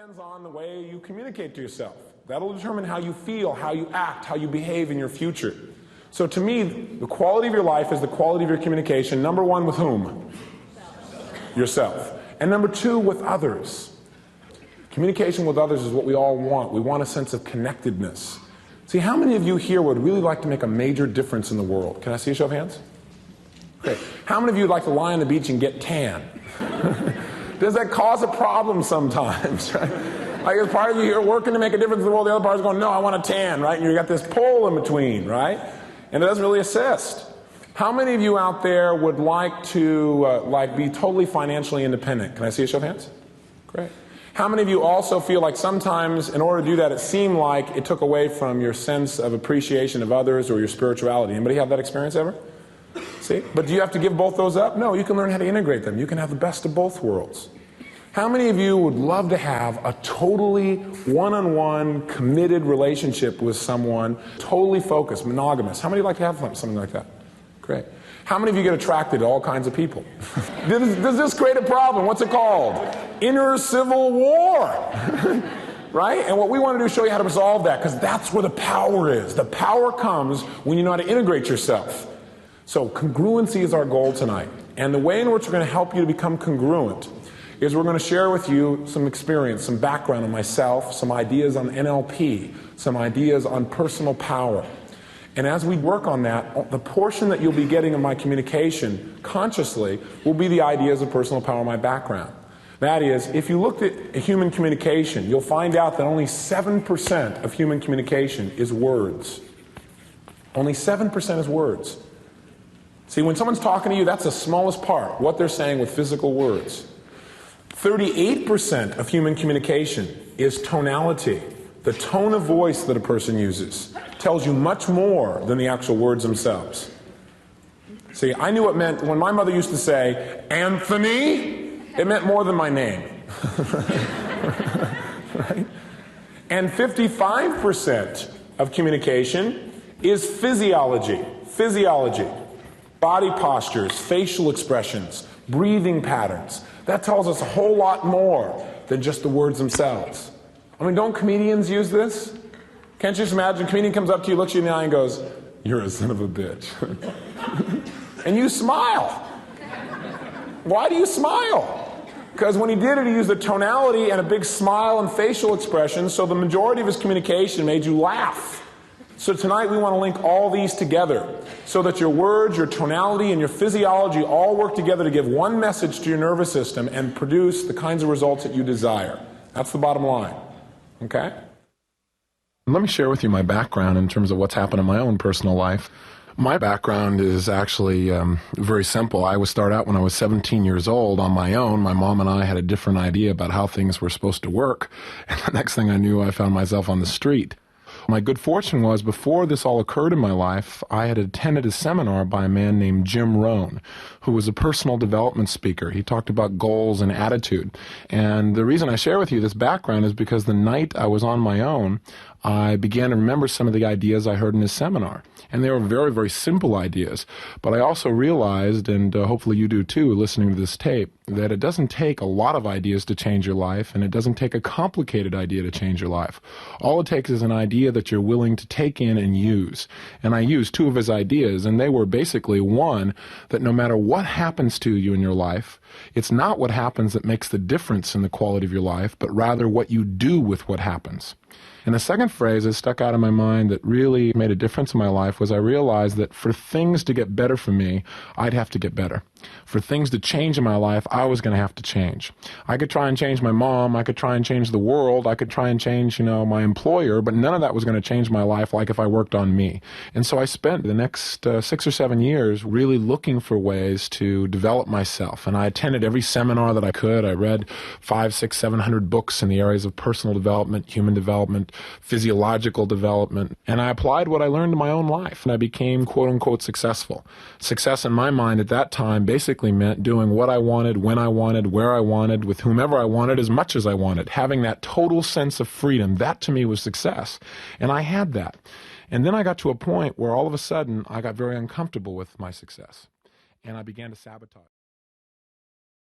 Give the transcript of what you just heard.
depends on the way you communicate to yourself. That'll determine how you feel, how you act, how you behave in your future. So to me, the quality of your life is the quality of your communication. Number one, with whom? Yourself. And number two, with others. Communication with others is what we all want. We want a sense of connectedness. See, how many of you here would really like to make a major difference in the world? Can I see a show of hands? Okay. How many of you would like to lie on the beach and get tan? Does that cause a problem sometimes, right? Like, there's part of you here working to make a difference in the world, the other part is going, no, I want a tan, right? And you got this pull in between, right? And it doesn't really assist. How many of you out there would like to be totally financially independent? Can I see a show of hands? Great. How many of you also feel like sometimes in order to do that, it seemed like it took away from your sense of appreciation of others or your spirituality? Anybody have that experience ever? See? But do you have to give both those up? No, you can learn how to integrate them. You can have the best of both worlds. How many of you would love to have a totally one-on-one committed relationship with someone, totally focused, monogamous? How many would like to have something like that? Great. How many of you get attracted to all kinds of people? Does this create a problem? What's it called? Inner civil war. Right? And what we want to do is show you how to resolve that, because that's where the power is. The power comes when you know how to integrate yourself. So congruency is our goal tonight. And the way in which we're going to help you to become congruent is we're going to share with you some experience, some background on myself, some ideas on NLP, some ideas on personal power. And as we work on that, the portion that you'll be getting of my communication consciously will be the ideas of personal power, my background. That is, if you looked at human communication, you'll find out that only 7% of human communication is words. Only 7% is words. See, when someone's talking to you, that's the smallest part, what they're saying with physical words. 38% of human communication is tonality. The tone of voice that a person uses tells you much more than the actual words themselves. See, I knew what it meant when my mother used to say, Anthony, it meant more than my name. Right? And 55% of communication is physiology. Physiology. Body postures, facial expressions, breathing patterns. That tells us a whole lot more than just the words themselves. I mean, don't comedians use this? Can't you just imagine a comedian comes up to you, looks you in the eye and goes, "You're a son of a bitch." And you smile. Why do you smile? Because when he did it, he used a tonality and a big smile and facial expression, so the majority of his communication made you laugh. So tonight we want to link all these together so that your words, your tonality, and your physiology all work together to give one message to your nervous system and produce the kinds of results that you desire. That's the bottom line. Okay? Let me share with you my background in terms of what's happened in my own personal life. My background is actually very simple. I would start out when I was 17 years old on my own. My mom and I had a different idea about how things were supposed to work. And the next thing I knew, I found myself on the street. My good fortune was, before this all occurred in my life, I had attended a seminar by a man named Jim Rohn, who was a personal development speaker. He talked about goals and attitude. And the reason I share with you this background is because the night I was on my own, I began to remember some of the ideas I heard in his seminar. And they were very, very simple ideas. But I also realized, and hopefully you do too, listening to this tape, that it doesn't take a lot of ideas to change your life, and it doesn't take a complicated idea to change your life. All it takes is an idea that you're willing to take in and use. And I used two of his ideas, and they were basically, one, that no matter what happens to you in your life, it's not what happens that makes the difference in the quality of your life, but rather what you do with what happens. And the second phrase that stuck out in my mind that really made a difference in my life was I realized that for things to get better for me, I'd have to get better. For things to change in my life, I was going to have to change. I could try and change my mom, I could try and change the world, I could try and change, my employer, but none of that was going to change my life like if I worked on me. And so I spent the next 6 or 7 years really looking for ways to develop myself. And I attended every seminar that I could. I read 500, 600, 700 books in the areas of personal development, human development, physiological development. And I applied what I learned in my own life, and I became quote-unquote successful. Success in my mind at that time basically meant doing what I wanted, when I wanted, where I wanted, with whomever I wanted, as much as I wanted. Having that total sense of freedom, that to me was success. And I had that. And then I got to a point where all of a sudden I got very uncomfortable with my success. And I began to sabotage.